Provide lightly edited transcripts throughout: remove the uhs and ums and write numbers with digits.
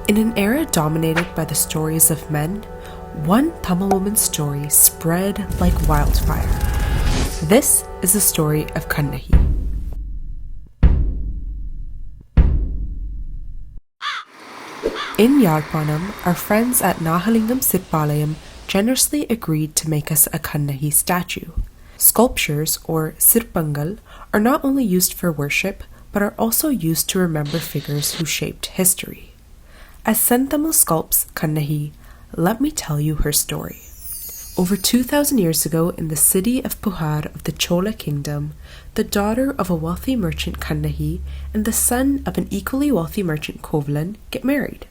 In an era dominated by the stories of men, one Tamil woman's story spread like wildfire. This is the story of Kannagi. In Yalpanam, our friends at Nagalingam Sitpalayam generously agreed to make us a Kannagi statue. Sculptures, or sirpangal, are not only used for worship, but are also used to remember figures who shaped history. As Sentamil sculpts Kannagi, let me tell you her story. Over 2,000 years ago, in the city of Puhar of the Chola kingdom, the daughter of a wealthy merchant Kannagi and the son of an equally wealthy merchant Kovalan get married.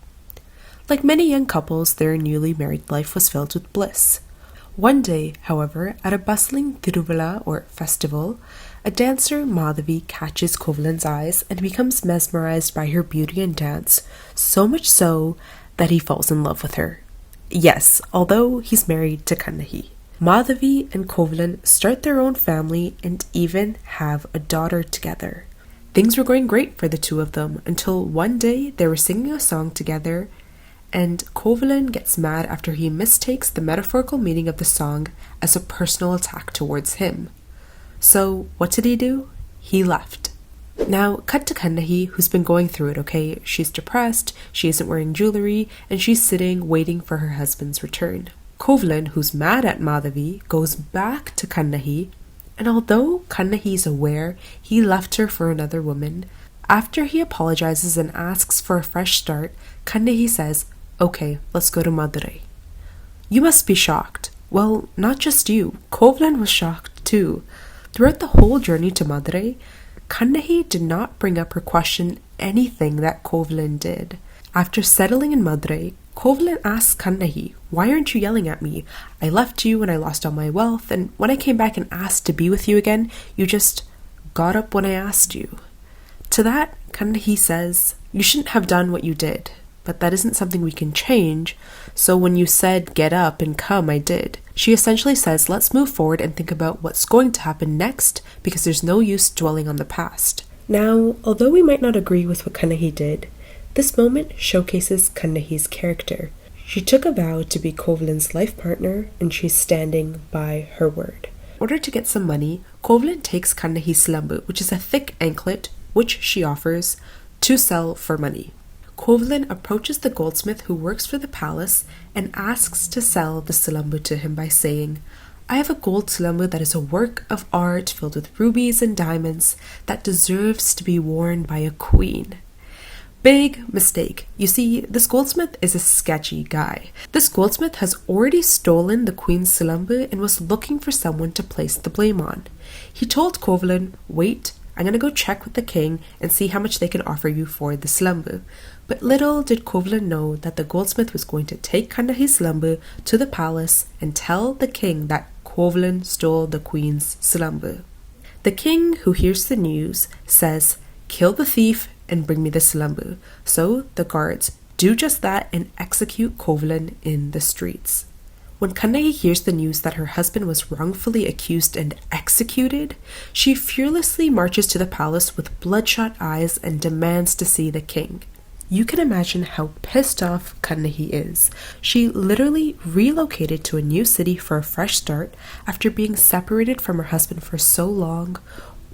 Like many young couples, their newly married life was filled with bliss. One day, however, at a bustling Tiruvilla or festival, a dancer, Madhavi, catches Kovalan's eyes and becomes mesmerized by her beauty and dance, so much so that he falls in love with her. Yes, although he's married to Kannagi. Madhavi and Kovalan start their own family and even have a daughter together. Things were going great for the two of them until one day they were singing a song together, and Kovalan gets mad after he mistakes the metaphorical meaning of the song as a personal attack towards him. So, what did he do? He left. Now, cut to Kannagi, who's been going through it, okay? She's depressed, she isn't wearing jewelry, and she's sitting waiting for her husband's return. Kovalan, who's mad at Madhavi, goes back to Kannagi, and although Kannagi is aware he left her for another woman, after he apologizes and asks for a fresh start, Kannagi says, "Okay, let's go to Madurai." You must be shocked. Well, not just you. Kovalan was shocked too. Throughout the whole journey to Madurai, Kannagi did not bring up or question anything that Kovalan did. After settling in Madurai, Kovalan asked Kannagi, "Why aren't you yelling at me? I left you when I lost all my wealth, and when I came back and asked to be with you again, you just got up when I asked you." To that, Kannagi says, "You shouldn't have done what you did. But that isn't something we can change, so when you said get up and come, I did." She essentially says, let's move forward and think about what's going to happen next, because there's no use dwelling on the past. Now, although we might not agree with what Kannagi did, this moment showcases Kannagi's character. She took a vow to be Kovalan's life partner, and she's standing by her word. In order to get some money, Kovalan takes Kannagi's silambu, which is a thick anklet, which she offers, to sell for money. Kovalan approaches the goldsmith who works for the palace and asks to sell the silambu to him by saying, "I have a gold silambu that is a work of art filled with rubies and diamonds that deserves to be worn by a queen." Big mistake. You see, this goldsmith is a sketchy guy. This goldsmith has already stolen the queen's silambu and was looking for someone to place the blame on. He told Kovalan, "Wait, I'm gonna go check with the king and see how much they can offer you for the silambu." But little did Kovalan know that the goldsmith was going to take Kannagi's silambu to the palace and tell the king that Kovalan stole the queen's silambu. The king, who hears the news, says, "Kill the thief and bring me the silambu." So the guards do just that and execute Kovalan in the streets. When Kannagi hears the news that her husband was wrongfully accused and executed, she fearlessly marches to the palace with bloodshot eyes and demands to see the king. You can imagine how pissed off Kannagi is. She literally relocated to a new city for a fresh start after being separated from her husband for so long,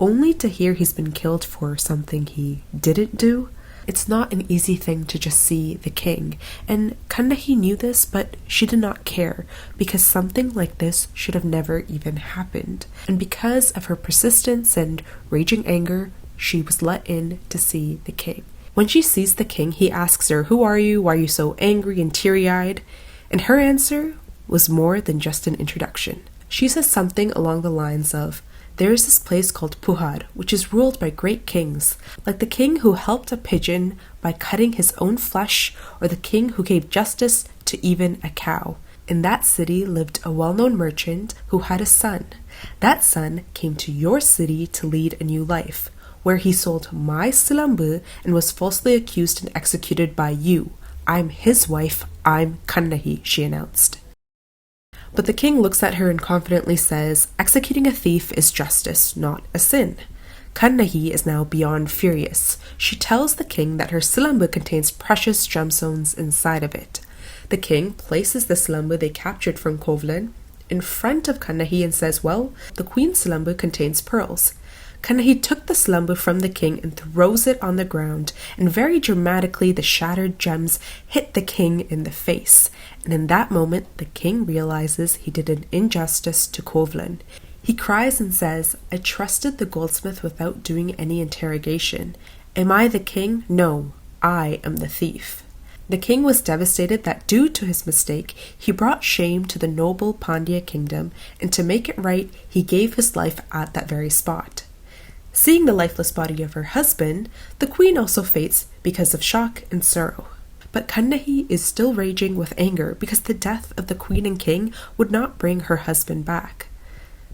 only to hear he's been killed for something he didn't do. It's not an easy thing to just see the king, and Kannagi knew this, but she did not care, because something like this should have never even happened. And because of her persistence and raging anger, she was let in to see the king. When she sees the king, he asks her, "Who are you? Why are you so angry and teary-eyed?" And her answer was more than just an introduction. She says something along the lines of, "There is this place called Puhar, which is ruled by great kings, like the king who helped a pigeon by cutting his own flesh, or the king who gave justice to even a cow. In that city lived a well-known merchant who had a son. That son came to your city to lead a new life, where he sold my silambu and was falsely accused and executed by you. I'm his wife, I'm Kannagi," she announced. But the king looks at her and confidently says, "Executing a thief is justice, not a sin." Kannagi is now beyond furious. She tells the king that her silambu contains precious gemstones inside of it. The king places the silambu they captured from Kovlan in front of Kannagi and says, well, the queen's silambu contains pearls. Kannagi took the silambu from the king and throws it on the ground, and very dramatically the shattered gems hit the king in the face. And in that moment, the king realizes he did an injustice to Kovlan. He cries and says, I trusted the goldsmith without doing any interrogation. Am I the king? No, I am the thief. The king was devastated that due to his mistake, he brought shame to the noble Pandya kingdom, and to make it right, he gave his life at that very spot. Seeing the lifeless body of her husband, the queen also faints because of shock and sorrow. But Kannagi is still raging with anger because the death of the queen and king would not bring her husband back.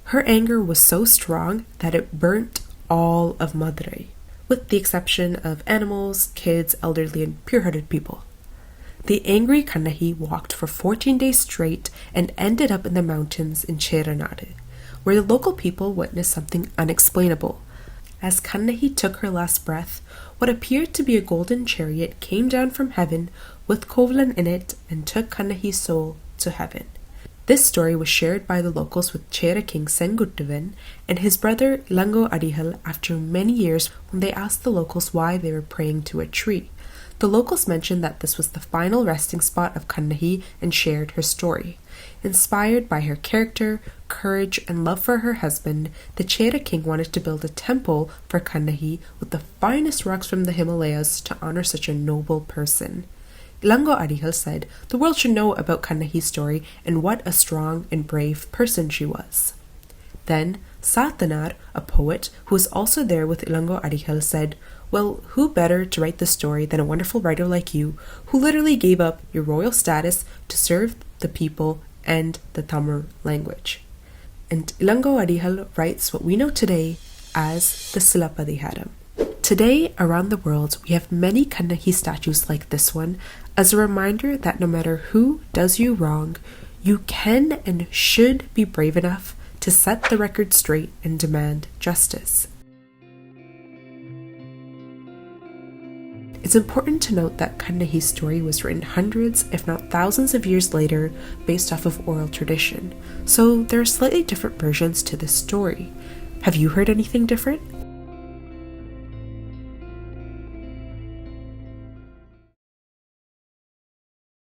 Her anger was so strong that it burnt all of Madurai, with the exception of animals, kids, elderly, and pure-hearted people. The angry Kannagi walked for 14 days straight and ended up in the mountains in Cheranadu, where the local people witnessed something unexplainable. As Kannagi took her last breath, what appeared to be a golden chariot came down from heaven with Kovlan in it and took Kannagi's soul to heaven. This story was shared by the locals with Chera King Senguttuvan and his brother Ilango Adihal after many years when they asked the locals why they were praying to a tree. The locals mentioned that this was the final resting spot of Kannagi and shared her story. Inspired by her character, courage, and love for her husband, the Chera king wanted to build a temple for Kannagi with the finest rocks from the Himalayas to honor such a noble person. Ilango Adihal said the world should know about Kannagi's story and what a strong and brave person she was. Then Satanar, a poet who was also there with Ilango Adihal, said, well, who better to write the story than a wonderful writer like you, who literally gave up your royal status to serve the people and the Tamil language. And Ilango Adihal writes what we know today as the Silapathikaram. Today, around the world, we have many Kannagi statues like this one as a reminder that no matter who does you wrong, you can and should be brave enough to set the record straight and demand justice. It's important to note that Kannagi's story was written hundreds, if not thousands of years later based off of oral tradition, so there are slightly different versions to this story. Have you heard anything different?